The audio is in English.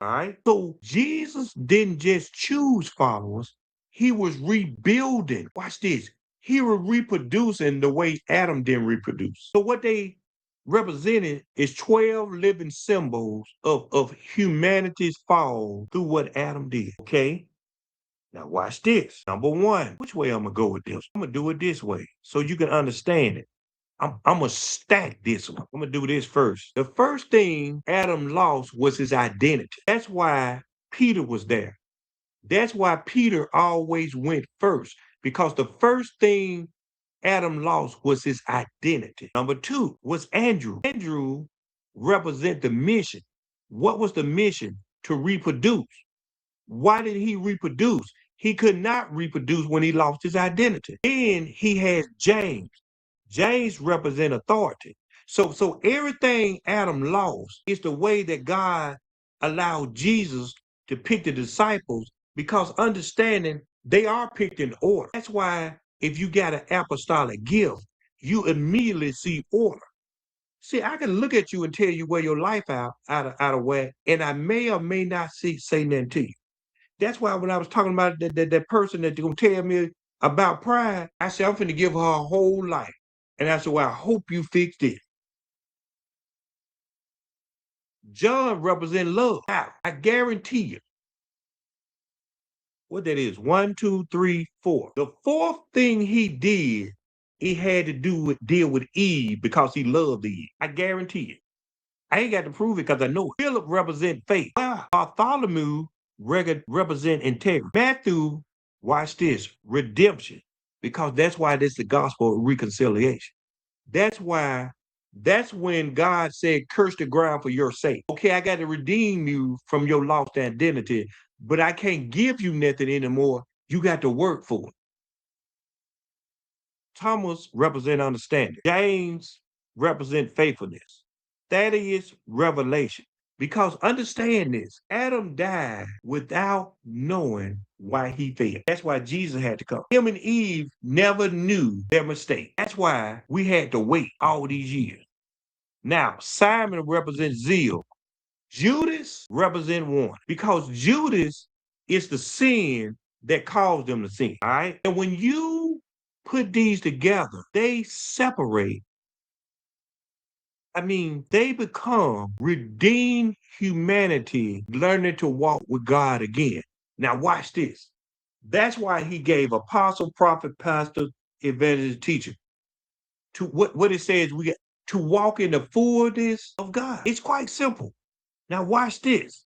All right. So Jesus didn't just choose followers, he was rebuilding. Watch this. He was reproducing the way Adam didn't reproduce. So what they represented is 12 living symbols of humanity's fall through what Adam did. Okay. Now watch this. Number one, which way I'm gonna go with this? I'm gonna do it this way so you can understand it. I'm gonna stack this one. I'm gonna do this first. The first thing Adam lost was his identity. That's why Peter was there. That's why Peter always went first, because the first thing Adam lost was his identity. Number two was Andrew. Andrew represent the mission. What was the mission? To reproduce. Why did he reproduce? He could not reproduce when he lost his identity. Then he has James. James represent authority. So everything Adam lost is the way that God allowed Jesus to pick the disciples, because understanding they are picked in order. That's why if you got an apostolic gift, you immediately see order. See, I can look at you and tell you where your life out of whack, and I may or may not say nothing to you. That's why when I was talking about that person that's gonna tell me about pride, I said I'm finna give her a whole life. And I said, well, I hope you fix this. John represents love. Now, I guarantee you what that is. One, two, three, four. The fourth thing he did, he had to deal with Eve because he loved Eve. I guarantee you. I ain't got to prove it because I know it. Philip represent faith. Bartholomew represent integrity. Matthew, watch this, redemption. Because that's why this is the gospel of reconciliation. That's why, that's when God said, curse the ground for your sake. Okay, I got to redeem you from your lost identity, but I can't give you nothing anymore. You got to work for it. Thomas represent understanding. James represent faithfulness. Thaddeus, revelation. Because understand this, Adam died without knowing why he failed. That's why Jesus had to come. Him and Eve never knew their mistake. That's why we had to wait all these years. Now, Simon represents zeal. Judas represents one, because Judas is the sin that caused them to sin. All right. And when you put these together, they separate. I mean, they become redeemed humanity, learning to walk with God again. Now, watch this. That's why he gave apostle, prophet, pastor, evangelist, teacher. To what it says, we get to walk in the fullness of God. It's quite simple. Now, watch this.